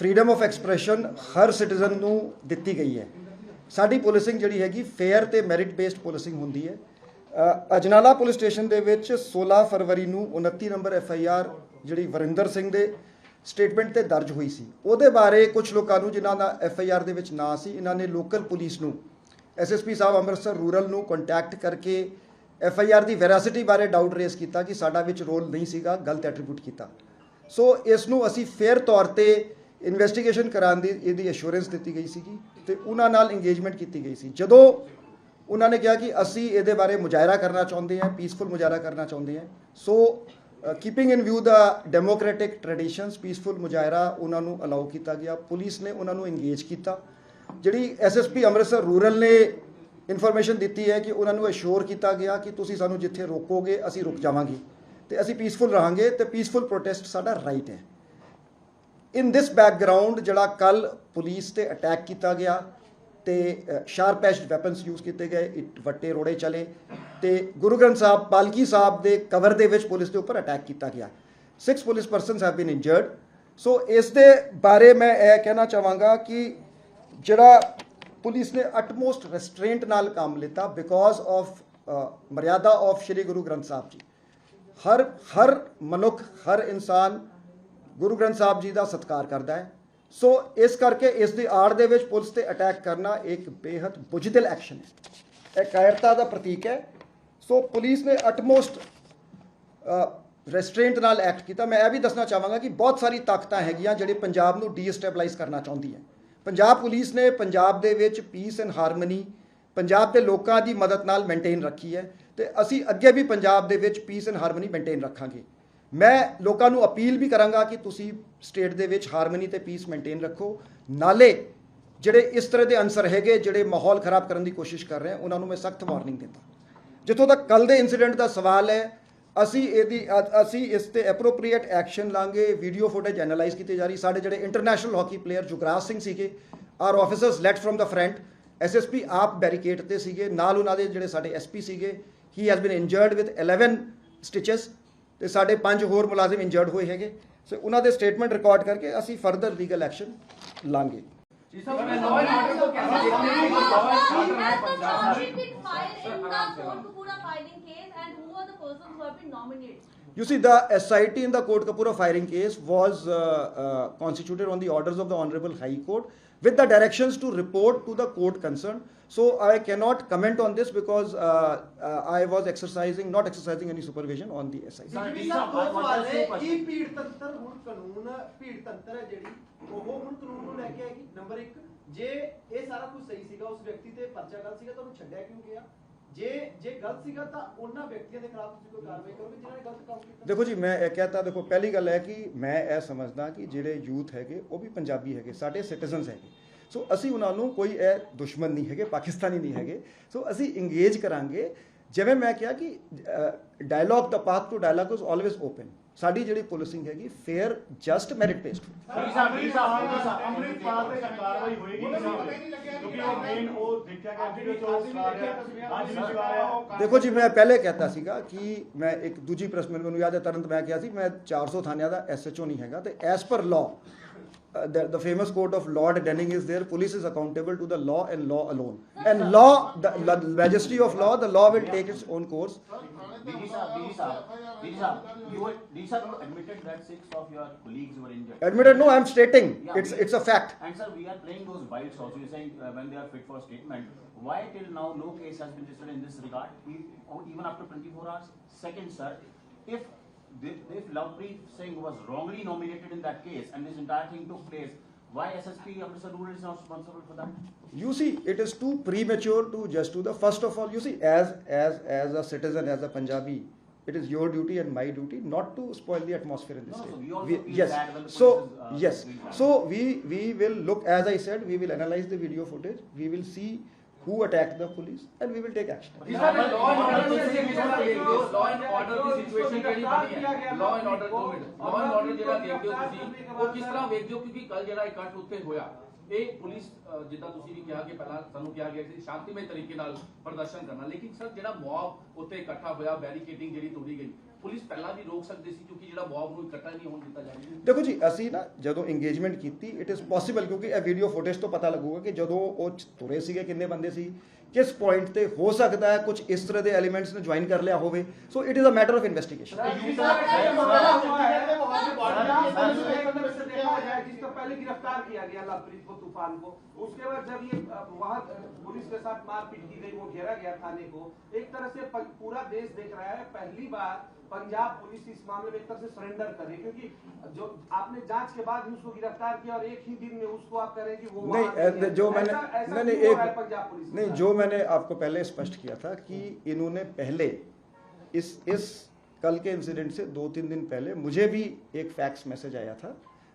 Freedom of expression her citizen ਨੂੰ ਦਿੱਤੀ ਗਈ ਹੈ। ਸਾਡੀ ਪੁਲਿਸਿੰਗ ਜਿਹੜੀ ਹੈਗੀ ਫੇਅਰ ਤੇ ਮੈਰਿਟ ਬੇਸਡ ਪੁਲਿਸਿੰਗ ਹੁੰਦੀ ਹੈ। ਅਜਨਾਲਾ ਪੁਲਿਸ ਸਟੇਸ਼ਨ ਦੇ ਵਿੱਚ 16 ਫਰਵਰੀ ਨੂੰ 29 ਨੰਬਰ FIR ਜਿਹੜੀ ਵਰਿੰਦਰ ਸਿੰਘ ਦੇ ਸਟੇਟਮੈਂਟ ਤੇ ਦਰਜ ਹੋਈ ਸੀ, ਉਹਦੇ ਬਾਰੇ ਕੁਝ ਲੋਕਾਂ ਨੂੰ ਜਿਨ੍ਹਾਂ ਦਾ FIR ਦੇ ਵਿੱਚ ਨਾਂ ਸੀ, ਇਹਨਾਂ ਨੇ ਲੋਕਲ ਪੁਲਿਸ ਨੂੰ SSP ਸਾਹਿਬ ਅੰਮ੍ਰਿਤਸਰ ਰੂਰਲ ਨੂੰ ਕੰਟੈਕਟ ਕਰਕੇ FIR ਦੀ ਵੈਰਾਸਿਟੀ ਬਾਰੇ ਡਾਊਟ ਰੇਸ ਕੀਤਾ ਕਿ ਸਾਡਾ ਵਿੱਚ ਰੋਲ ਨਹੀਂ ਸੀਗਾ, ਗਲਤ ਐਟਰੀਬਿਊਟ ਕੀਤਾ। ਸੋ ਇਸ ਨੂੰ ਅਸੀਂ ਫੇਅਰ ਤੌਰ ਤੇ ਇਨਵੈਸਟੀਗੇਸ਼ਨ ਕਰਾਉਣ ਦੀ ਇਹਦੀ ਅਸ਼ੋਰੈਂਸ ਦਿੱਤੀ ਗਈ ਸੀਗੀ ਤੇ ਉਹਨਾਂ ਨਾਲ ਇੰਗੇਜਮੈਂਟ ਕੀਤੀ ਗਈ ਸੀ। ਜਦੋਂ ਉਹਨਾਂ ਨੇ ਕਿਹਾ ਕਿ ਅਸੀਂ ਇਹਦੇ ਬਾਰੇ ਮੁਜ਼ਾਹਰਾ ਕਰਨਾ ਚਾਹੁੰਦੇ ਹਾਂ, ਪੀਸਫੁਲ ਮੁਜ਼ਾਹਰਾ ਕਰਨਾ ਚਾਹੁੰਦੇ ਹਾਂ, ਸੋ ਕੀਪਿੰਗ ਇਨ ਵਿਊ ਦਾ ਡੈਮੋਕ੍ਰੈਟਿਕ ਟ੍ਰੈਡੀਸ਼ਨਸ ਪੀਸਫੁਲ ਮੁਜ਼ਾਹਰਾ ਉਹਨਾਂ ਨੂੰ ਅਲਾਉ ਕੀਤਾ ਗਿਆ। ਪੁਲਿਸ ਨੇ ਉਹਨਾਂ ਨੂੰ ਇੰਗੇਜ ਕੀਤਾ। ਜਿਹੜੀ SSP ਅੰਮ੍ਰਿਤਸਰ ਰੂਰਲ ਨੇ ਇਨਫੋਰਮੇਸ਼ਨ ਦਿੱਤੀ ਹੈ ਕਿ ਉਹਨਾਂ ਨੂੰ ਅਸ਼ੋਰ ਕੀਤਾ ਗਿਆ ਕਿ ਤੁਸੀਂ ਸਾਨੂੰ ਜਿੱਥੇ ਰੋਕੋਗੇ ਅਸੀਂ ਰੁਕ ਜਾਵਾਂਗੇ ਤੇ ਅਸੀਂ ਪੀਸਫੁਲ ਰਹਾਂਗੇ ਤੇ ਪੀਸਫੁਲ ਪ੍ਰੋਟੈਸਟ ਸਾਡਾ ਰਾਈਟ ਹੈ। ਇਨ ਦਿਸ ਬੈਕਗਰਾਊਂਡ ਜਿਹੜਾ ਕੱਲ ਪੁਲਿਸ ਤੇ ਅਟੈਕ ਕੀਤਾ ਗਿਆ ਤੇ ਸ਼ਾਰਪ ਐਜਡ ਵੈਪਨਸ ਯੂਜ਼ ਕੀਤੇ ਗਏ, ਇੱਟ ਵੱਟੇ ਰੋੜੇ ਚਲੇ ਤੇ ਗੁਰੂ ਗ੍ਰੰਥ ਸਾਹਿਬ ਪਾਲਕੀ ਸਾਹਿਬ ਦੇ ਕਵਰ ਦੇ ਵਿੱਚ ਪੁਲਿਸ ਦੇ ਉੱਪਰ ਅਟੈਕ ਕੀਤਾ ਗਿਆ। 6 police persons have been injured. So ਇਸ ਦੇ ਬਾਰੇ ਮੈਂ ਇਹ ਕਹਿਣਾ ਚਾਹਾਂਗਾ ਕਿ ਜਿਹੜਾ ਪੁਲਿਸ ਨੇ ਅਟਮੋਸਟ ਰੈਸਟ੍ਰੇਂਟ ਨਾਲ ਕੰਮ ਲਿੱਤਾ ਬਿਕੋਜ਼ ਆਫ ਮਰਿਆਦਾ ਆਫ ਸ਼੍ਰੀ ਗੁਰੂ ਗ੍ਰੰਥ ਸਾਹਿਬ ਜੀ। ਹਰ ਮਨੁੱਖ, ਹਰ ਇਨਸਾਨ ਗੁਰੂ ਗ੍ਰੰਥ ਸਾਹਿਬ ਜੀ ਦਾ ਸਤਿਕਾਰ ਕਰਦਾ ਹੈ। ਸੋ ਇਸ ਕਰਕੇ ਇਸ ਦੀ ਆੜ ਦੇ ਵਿੱਚ ਪੁਲਿਸ ਤੇ ਅਟੈਕ ਕਰਨਾ ਇੱਕ ਬੇਹੱਦ ਬੁਜ਼ਦਿਲ ਐਕਸ਼ਨ ਹੈ, ਇਹ ਕਾਇਰਤਾ ਦਾ ਪ੍ਰਤੀਕ ਹੈ। ਸੋ ਪੁਲਿਸ ਨੇ ਅਟਮੋਸਟ ਰੈਸਟ੍ਰੇਂਟ ਨਾਲ ਐਕਟ ਕੀਤਾ। ਮੈਂ ਇਹ ਵੀ ਦੱਸਣਾ ਚਾਹਾਂਗਾ ਕਿ ਬਹੁਤ ਸਾਰੀ ਤਾਕਤਾਂ ਹੈਗੀਆਂ ਜਿਹੜੇ ਪੰਜਾਬ ਨੂੰ ਡੀਸਟੈਬਲਾਈਜ਼ ਕਰਨਾ ਚਾਹੁੰਦੀਆਂ। ਪੰਜਾਬ ਪੁਲਿਸ ਨੇ ਪੰਜਾਬ ਦੇ ਵਿੱਚ ਪੀਸ ਐਂਡ ਹਾਰਮਨੀ ਪੰਜਾਬ ਦੇ ਲੋਕਾਂ ਦੀ ਮਦਦ ਨਾਲ ਮੇਨਟੇਨ ਰੱਖੀ ਹੈ ਤੇ ਅਸੀਂ ਅੱਗੇ ਵੀ ਪੰਜਾਬ ਦੇ ਵਿੱਚ ਪੀਸ ਐਂਡ ਹਾਰਮਨੀ ਮੇਨਟੇਨ ਰੱਖਾਂਗੇ। ਮੈਂ ਲੋਕਾਂ ਨੂੰ ਅਪੀਲ ਵੀ ਕਰਾਂਗਾ ਕਿ ਤੁਸੀਂ ਸਟੇਟ ਦੇ ਵਿੱਚ ਹਾਰਮਨੀ ਤੇ ਪੀਸ ਮੇਨਟੇਨ ਰੱਖੋ। ਨਾਲੇ ਜਿਹੜੇ ਇਸ ਤਰ੍ਹਾਂ ਦੇ ਅਨਸਰ ਹੈਗੇ ਜਿਹੜੇ ਮਾਹੌਲ ਖਰਾਬ ਕਰਨ ਦੀ ਕੋਸ਼ਿਸ਼ ਕਰ ਰਹੇ ਹਨ, ਉਹਨਾਂ ਨੂੰ ਮੈਂ ਸਖਤ ਵਾਰਨਿੰਗ ਦਿੰਦਾ। ਜਿੱਥੋਂ ਤੱਕ ਕੱਲ ਦੇ ਇਨਸੀਡੈਂਟ ਦਾ ਸਵਾਲ ਹੈ, ਅਸੀਂ ਇਸ ਤੇ ਐਪਰੋਪਰੀਏਟ ਐਕਸ਼ਨ ਲਾਂਗੇ। ਵੀਡੀਓ ਫੁਟੇਜ ਐਨਾਲਾਈਜ਼ ਕੀਤੀ ਜਾ ਰਹੀ। ਸਾਡੇ ਜਿਹੜੇ international hockey player Jugraj Singh ਸੀਗੇ, ਆਰ ਆਫਿਸਰਸ ਲੈਟ ਫਰਮ ਦਾ ਫਰੰਟ, SSP ਆਪ ਬੈਰੀਕੇਡ ਤੇ ਸੀਗੇ, ਨਾਲ ਉਹਨਾਂ ਦੇ ਜਿਹੜੇ ਸਾਡੇ SP ਸੀਗੇ, he has been injured with 11 stitches ਤੇ ਸਾਡੇ 5 ਹੋਰ ਮੁਲਾਜ਼ਮ ਇੰਜਰਡ ਹੋਏ ਹੈਗੇ। ਸੋ ਉਹਨਾਂ ਦੇ ਸਟੇਟਮੈਂਟ ਰਿਕਾਰਡ ਕਰਕੇ ਅਸੀਂ ਫਰਦਰ ਲੀਗਲ ਐਕਸ਼ਨ ਲਾਂਗੇ। जी सर, मैं लॉ एंड ऑर्डर को कैसे देखते हैं कि law and order You see, the SIT in the Kotkapura firing case was constituted on the orders of the Honorable High Court with the directions to report to the court concerned. So I cannot comment on this because I was not exercising any supervision on the SIT. ਜੇ ਸਾਰਾ ਕੁਝ ਸਹੀ ਸੀਗਾ, ਉਸ ਵਿਅਕਤੀ ਤੇ ਪਰਚਾ ਗਲਤ ਸੀਗਾ, ਤੁਹਾਨੂੰ ਛੱਡਿਆ ਕਿਉਂ ਗਿਆ? ਜੇ ਗਲਤ ਸੀਗਾ ਤਾਂ ਉਹਨਾਂ ਵਿਅਕਤੀਆਂ ਦੇ ਖਿਲਾਫ ਤੁਸੀਂ ਕੋਈ ਕਾਰਵਾਈ ਕਰੋਗੇ ਜਿਨ੍ਹਾਂ ਨੇ ਗਲਤ ਕੰਮ ਕੀਤਾ? ਦੇਖੋ ਜੀ, ਮੈਂ ਇਹ ਕਹਤਾ, ਦੇਖੋ ਪਹਿਲੀ ਗੱਲ ਹੈ ਕਿ ਮੈਂ ਇਹ ਸਮਝਦਾ ਕਿ ਜਿਹੜੇ ਯੂਥ ਹੈਗੇ ਉਹ ਵੀ ਪੰਜਾਬੀ ਹੈਗੇ, ਸਾਡੇ ਸਿਟੀਜ਼ਨਸ ਹੈਗੇ। ਸੋ ਅਸੀਂ ਉਹਨਾਂ ਨੂੰ ਕੋਈ ਇਹ ਦੁਸ਼ਮਣ ਨਹੀਂ ਹੈਗੇ, ਪਾਕਿਸਤਾਨੀ ਨਹੀਂ ਹੈਗੇ। ਸੋ ਅਸੀਂ ਇੰਗੇਜ ਕਰਾਂਗੇ। ਜਿਵੇਂ ਮੈਂ ਕਿਹਾ ਕਿ ਡਾਇਲੌਗ, ਦਾ path to dialogue is always open. ਸਾਡੀ ਜਿਹੜੀ ਪੁਲਿਸਿੰਗ ਹੈਗੀ ਫੇਅਰ, ਜਸਟ, ਮੈਰਿਟ ਬੇਸਡ। ਦੇਖੋ ਜੀ, ਮੈਂ ਪਹਿਲੇ कहता ਸੀਗਾ ਕਿ ਮੈਂ ਇੱਕ ਦੂਜੀ ਪ੍ਰੈਸ ਮੈਨੂੰ ਯਾਦ ਹੈ ਤੁਰੰਤ ਮੈਂ ਕਿਹਾ ਸੀ ਮੈਂ 400 ਥਾਣਿਆਂ ਦਾ SHO ਨਹੀਂ ਹੈਗਾ ਤੇ as per law the famous quote of Lord Denning is there, police is accountable to the law and law alone, and law, the majesty of law, the law will take its own course. DG sir, you admitted that 6 of your colleagues were injured. Admitted? No, I am stating it's a fact. And sir, we are playing those bites also. You're saying when they are fit for statement. Why till now no case has been registered in this regard, even after 24 hours? Second, sir, if Lovepreet Singh was wrongly nominated in that case and this entire thing took place, why SSP Amritsar Rural is not responsible for that? You see, it is too premature to just do the. First of all, you see, as a citizen, as a Punjabi, it is your duty and my duty not to spoil the atmosphere in this state. So we also feel yes. that when the So police is, yes. So we will look, as I said, we will analyze the video footage. We will see who attacked the police and we will take action. Law and order की situation ਜਿਹੜੀ ਬਣੀ ਹੈ, law and order 2 minute, law and order ਜਿਹੜਾ ਦੇਖਦੇ ਹੋ ਤੁਸੀਂ, ਉਹ ਕਿਸ ਤਰ੍ਹਾਂ ਵੇਖਦੇ ਹੋ? ਕਿਉਂਕਿ ਕੱਲ ਜਿਹੜਾ ਇਕੱਠ ਉੱਥੇ ਹੋਇਆ, ਇਹ ਪੁਲਿਸ ਜਿੱਦਾਂ ਤੁਸੀਂ ਵੀ ਕਿਹਾ ਕਿ ਪਹਿਲਾਂ ਸਾਨੂੰ ਕਿਹਾ ਗਿਆ ਕਿ ਸ਼ਾਂਤੀਮਈ ਤਰੀਕੇ ਨਾਲ ਪ੍ਰਦਰਸ਼ਨ ਕਰਨਾ, ਲੇਕਿਨ ਸਰ ਜਿਹੜਾ ਮੌਬ ਉੱਥੇ ਇਕੱਠਾ ਹੋਇਆ, ਬੈਰੀਕੇਡਿੰਗ ਜਿਹੜੀ ਤੋੜੀ ਗਈ, ਪੁਲਿਸ ਪਹਿਲਾਂ ਵੀ ਰੋਕ ਸਕਦੀ ਸੀ ਕਿਉਂਕਿ ਜਿਹੜਾ ਮੌਬ ਨੂੰ ਇਕੱਠਾ ਨਹੀਂ ਹੋਣ ਦਿੱਤਾ ਜਾਵੇ। ਦੇਖੋ ਜੀ ਅਸੀਂ ਨਾ ਜਦੋਂ ਇੰਗੇਜਮੈਂਟ ਕੀਤੀ ਇਟ ਇਜ਼ ਪੋਸੀਬਲ ਕਿਉਂਕਿ ਇਹ ਵੀਡੀਓ ਫੁਟੇਜ ਤੋਂ ਪਤਾ ਲੱਗੂਗਾ ਕਿ ਜਦੋਂ ਉਹ ਤੁਰੇ ਸੀਗੇ ਕਿੰਨੇ ਬੰਦੇ ਸੀ, ਕਿਸ ਪੁਆਇੰਟ ਤੇ ਹੋ ਸਕਦਾ ਹੈ ਕੁਝ ਇਸ ਤਰ੍ਹਾਂ ਦੇ ਐਲੀਮੈਂਟਸ ਨੇ ਜੁਆਇਨ ਕਰ ਲਿਆ ਹੋਵੇ। So it is a matter of investigation. जिसको पहले गिरफ्तार किया गया लवप्रीत को, तूफान को, उसके बाद जब ये वहाँ पुलिस के साथ मारपीट की गई, वो घेरा गया थाने को, एक तरह से पूरा देश देख रहा है पहली बार पंजाब पुलिस इस मामले में एक तरह से सरेंडर करे, क्योंकि जो आपने जांच के बाद ही उसको गिरफ्तार किया और एक ही दिन में उसको आप करें कि वो नहीं जो मैंने पंजाब पुलिस नहीं जो मैंने आपको पहले स्पष्ट किया था कि इन्होंने पहले इस कल के इंसिडेंट से 2-3 दिन पहले मुझे भी एक फैक्स मैसेज आया था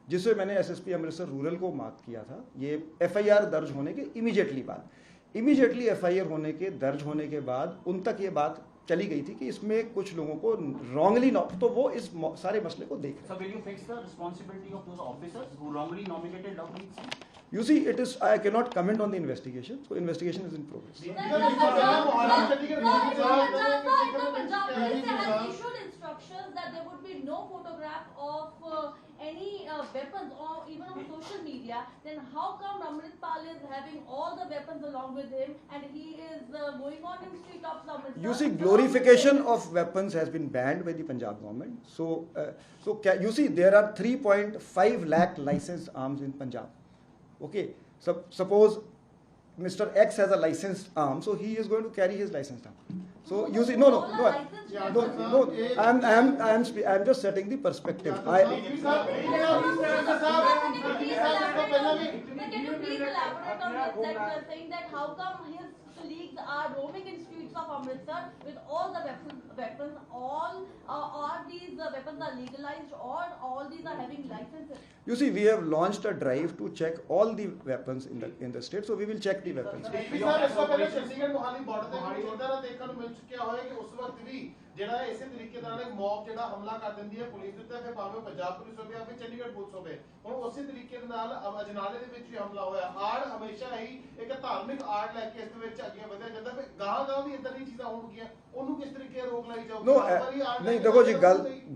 जिससे मैंने एसएसपी अमृतसर रूरल को मार्क किया था। ये एफआईआर दर्ज होने के इमीडिएटली एफआईआर होने के दर्ज होने के बाद उन तक ये बात चली गई थी कि इसमें कुछ लोगों को रॉन्गली तो वो इस सारे मसले को देख रहे हैं। So will you fix the responsibility of those officers who wrongly nominated Lovepreet Singh? You see, I cannot comment on the investigation. So investigation is in progress. Issued instructions that there would be no photograph of any weapons or even on social media. Then how come Amritpal is having all the weapons along with him and he is going on in street of Amritsar? You see, glorification of weapons has been banned by the Punjab government. So you see, there are 3.5 lakh licensed arms in Punjab. Okay, suppose Mr. X has a licensed arm, so he is going to carry his licensed arm. So you see, no. I'm just setting the perspective. Can you please elaborate on this? That you are saying that how come his colleagues are roaming in streets of Amritsar with all the weapons, all these weapons are legalized, or all these are having licenses? You see, we have launched a drive to check all the weapons in the state, so we will check the weapons. ਜਿਹੜਾ ਇਸੇ ਤਰੀਕੇ ਨਾਲ ਇੱਕ mob ਜਿਹੜਾ ਹਮਲਾ ਕਰ ਦਿੰਦੀ ਹੈ ਪੁਲਿਸ ਦੇ ਉੱਤੇ, ਫਿਰ ਭਾਵੇਂ ਪੰਜਾਬ ਪੁਲਿਸ ਹੋਵੇ ਜਾਂ ਫਿਰ ਚੰਡੀਗੜ੍ਹ ਪੁਲਿਸ ਹੋਵੇ, ਹੁਣ ਉਸੇ ਤਰੀਕੇ ਦੇ ਨਾਲ ਅਜਨਾਲੇ ਦੇ ਵਿੱਚ ਵੀ ਹਮਲਾ ਹੋਇਆ। ਆੜ ਹਮੇਸ਼ਾ ਹੀ ਇੱਕ ਧਾਰਮਿਕ ਆੜ ਲੈ ਕੇ ਇਸ ਦੇ ਵਿੱਚ ਅੱਗੇ ਵਧਿਆ ਜਾਂਦਾ, ਫਿਰ ਗਾਂ ਵੀ ਇਦਾਂ ਦੀਆਂ ਚੀਜ਼ਾਂ ਹੋਣਗੀਆਂ, ਉਹਨੂੰ ਕਿਸ ਤਰੀਕੇ ਰੋਕ ਲਾਈ ਜਾਊਗੀ? ਨਹੀਂ ਦੇਖੋ ਜੀ,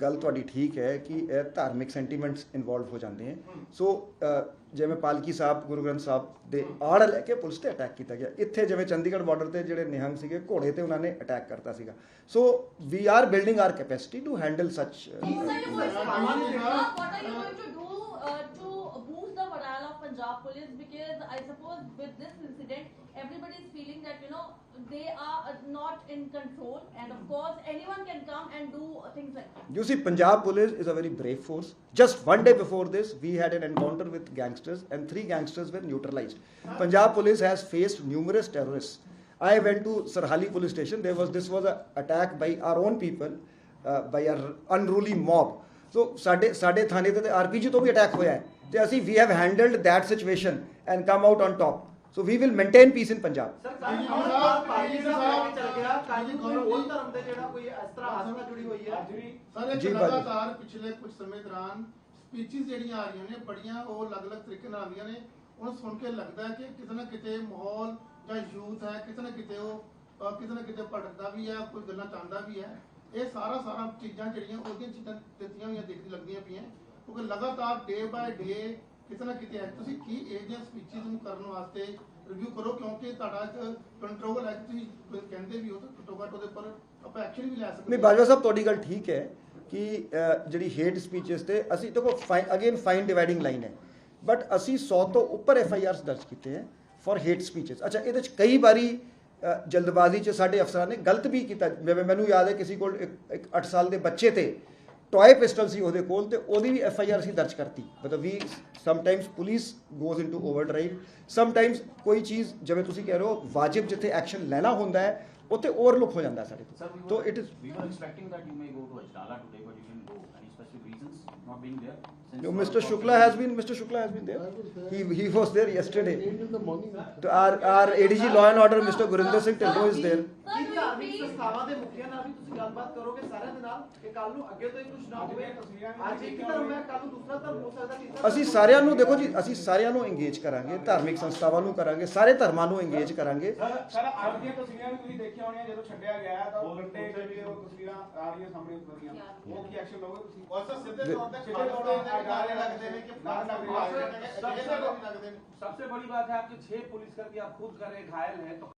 ਗੱਲ ਤੁਹਾਡੀ ਠੀਕ ਹੈ ਕਿ ਇਹ ਧਾਰਮਿਕ ਸੈਂਟੀਮੈਂਟਸ ਇਨਵੋਲਵ ਹੋ ਜਾਂਦੇ ਹਨ। ਸੋ ਜਿਵੇਂ ਪਾਲਕੀ ਸਾਹਿਬ, ਗੁਰੂ ਗ੍ਰੰਥ ਸਾਹਿਬ ਦੇ ਆੜ ਲੈ ਕੇ ਪੁਲਿਸ ਤੇ ਅਟੈਕ ਕੀਤਾ ਗਿਆ। ਇੱਥੇ ਜਿਵੇਂ ਚੰਡੀਗੜ੍ਹ ਬਾਰਡਰ ਤੇ ਜਿਹੜੇ ਨਿਹੰਗ ਸੀਗੇ ਘੋੜੇ ਤੇ ਉਹਨਾਂ ਨੇ ਅਟੈਕ ਕਰਤਾ ਸੀਗਾ। So we are building our capacity to handle such. What are you going to do to boost the morale of Punjab police? Because I suppose with this incident everybody is feeling that they are not in control, and of course anyone can come and do things like that. You see, Punjab police is a very brave force. Just one day before this, we had an encounter with gangsters and 3 gangsters were neutralized. Punjab police has faced numerous terrorists. I went to Sarhali police station. This was an attack by our own people, by an unruly mob. So ਸਾਡੇ ਥਾਣੇ ਤੇ RPG ਤੋਂ ਵੀ attack ਹੋਇਆ ਹੈ ਤੇ ਅਸੀਂ we have handled that situation and come out on top. So we will maintain peace in Punjab. Sir Amarpal party ਦਾ ਨਾਮ ਚੱਲ ਗਿਆ, ਕਾਜੀ ਕੋਈ ਧਰਮ ਦੇ ਜਿਹੜਾ ਕੋਈ ਇਸ ਤਰ੍ਹਾਂ ਆਸਥਾ ਜੁੜੀ ਹੋਈ ਹੈ? ਸਰ ਇੱਕ ਲਗਾਤਾਰ ਪਿਛਲੇ ਕੁਝ ਸਮੇਂ ਦੌਰਾਨ ਸਪੀਚਸ ਜਿਹੜੀਆਂ ਆ ਰਹੀਆਂ ਨੇ ਬੜੀਆਂ ਉਹ ਅਲੱਗ-ਅਲੱਗ ਤਰੀਕੇ ਨਾਲ ਆਉਂਦੀਆਂ ਨੇ, ਉਹਨੂੰ ਸੁਣ ਕੇ ਲੱਗਦਾ ਹੈ ਕਿ ਕਿਤੇ ਨਾ ਕਿਤੇ ਮਾਹੌਲ ਜਾਂ ਯੂਥ ਹੈ ਕਿਤੇ ਨਾ ਕਿਤੇ ਭਟਕਦਾ ਵੀ ਹੈ, ਕੋਈ ਗੱਲਾਂ ਚਾਹੁੰਦਾ ਵੀ ਹੈ। ਇਹ ਸਾਰਾ ਚੀਜ਼ਾਂ ਜਿਹੜੀਆਂ ਉਹਦੀਆਂ ਚੀਜ਼ਾਂ ਦਿੱਤੀਆਂ ਹੋਈਆਂ ਲੱਗਦੀਆਂ ਪਈਆਂ, ਕਿਉਂਕਿ ਲਗਾਤਾਰ ਡੇ ਬਾਏ ਡੇ ਕਿਤੇ ਨਾ ਕਿਤੇ ਹੈ। ਤੁਸੀਂ ਕੀ ਇਹਦੀਆਂ ਸਪੀਚਸ ਨੂੰ ਕਰਨ ਵਾਸਤੇ ਰਿਵਿਊ ਕਰੋ, ਕਿਉਂਕਿ ਤੁਹਾਡਾ ਇੱਕ ਕੰਟਰੋਲ ਹੈ, ਤੁਸੀਂ ਕਹਿੰਦੇ ਵੀ ਹੋ ਤਾਂ ਘੱਟੋ ਘੱਟ ਉਹਦੇ ਉੱਪਰ ਆਪਾਂ ਐਕਸ਼ਨ ਵੀ ਲੈ ਸਕਦੇ। ਨਹੀਂ ਬਾਜਵਾ ਸਾਹਿਬ, ਤੁਹਾਡੀ ਗੱਲ ਠੀਕ ਹੈ ਕਿ ਜਿਹੜੀ ਹੇਟ ਸਪੀਚਸ ਤੇ ਅਸੀਂ ਦੇਖੋ ਅਗੇਨ ਫਾਈਨ ਡਿਵਾਈਡਿੰਗ ਲਾਈਨ ਹੈ, ਬਟ ਅਸੀਂ 100 ਤੋਂ ਉੱਪਰ FIRs ਦਰਜ ਕੀਤੇ ਹੈ ਫॉर ਹੇਟ ਸਪੀਚਸ। ਅੱਛਾ, ਇਹਦੇ 'ਚ ਕਈ ਵਾਰੀ ਜਲਦਬਾਜ਼ੀ 'ਚ ਸਾਡੇ ਅਫਸਰਾਂ ਨੇ ਗਲਤ ਵੀ ਕੀਤਾ। ਮੈਨੂੰ ਯਾਦ ਹੈ ਕਿਸੇ ਕੋਲ ਇੱਕ 8 ਸਾਲ ਦੇ ਬੱਚੇ ਤੇ ਟॉय ਪਿਸਟਲ ਸੀ ਉਹਦੇ ਕੋਲ ਤੇ ਉਹਦੀ ਵੀ FIR ਅਸੀਂ ਦਰਜ ਕਰਤੀ। ਮਤਲਬ ਵੀ sometimes police goes into overdrive, sometimes ਕੋਈ ਚੀਜ਼ ਜਿਵੇਂ ਤੁਸੀਂ ਕਹਿ ਰਹੇ ਹੋ ਵਾਜਿਬ ਜਿੱਥੇ ਐਕਸ਼ਨ ਲੈਣਾ ਹੁੰਦਾ ਹੈ ਉੱਥੇ ਓਵਰਲੁੱਕ ਹੋ ਜਾਂਦਾ ਸਾਡੇ ਤੋਂ। We were expecting that you may go to Ajnala today, but you didn't go. Any specific specific reasons not being there? Since No, all Mr. the Shukla has been there. He was there yesterday. Our ADG Law and Order, Mr. Gurinder Singh Tindoo is there. ਕੀ ਧਾਰਮਿਕ ਸੰਸਥਾਵਾਂ ਦੇ ਮੁਖੀਆਂ ਨਾਲ ਵੀ ਤੁਸੀਂ ਗੱਲਬਾਤ ਕਰੋਗੇ ਸਾਰਿਆਂ ਦੇ ਨਾਲ ਕਿ ਕੱਲ ਨੂੰ ਅੱਗੇ ਤੋਂ ਹੀ ਕੁਝ ਨਾ ਹੋਵੇ ਅੱਜ ਇੱਕ ਧਰਮ ਹੈ ਕੱਲ ਨੂੰ ਦੂਸਰਾ ਧਰਮ ਹੋ ਸਕਦਾ ਤੀਸਰਾ ਅਸੀਂ ਸਾਰਿਆਂ ਨੂੰ ਦੇਖੋ ਜੀ, ਅਸੀਂ ਸਾਰਿਆਂ ਨੂੰ ਇੰਗੇਜ ਕਰਾਂਗੇ, ਧਾਰਮਿਕ ਸੰਸਥਾਵਾਂ ਨੂੰ ਕਰਾਂਗੇ, ਸਾਰੇ ਧਰਮਾਂ ਨੂੰ ਇੰਗੇਜ ਕਰਾਂਗੇ। ਸਰ ਅੱਜ ਦੀਆਂ ਤਸਵੀਰਾਂ ਵੀ ਤੁਸੀਂ ਦੇਖੀਆਂ ਹੋਣੀਆਂ ਜਦੋਂ ਛੱਡਿਆ ਗਿਆ ਤਾਂ ਉਹ ਗੱਡੇ ਜਿਹੜੀ ਉਹ ਤਸਵੀਰਾਂ ਆ ਰਹੀਆਂ ਸਾਹਮਣੇ ਉੱਤਰੀਆਂ ਉਹ ਕੀ ਐਕਸ਼ਨ ਲਓਗੇ ਤੁਸੀਂ? ਔਰ ਸਰ ਸਿੱਧੇ ਤੌਰ ਤੇ ਨਾਰੇ ਲੱਗਦੇ ਨੇ ਕਿ ਫਲਾਣਾ ਲੱਗਦੇ ਨੇ सबसे बड़ी बात है आपके 6 पुलिसकर्मी आप खुद कर रहे घायल हैं तो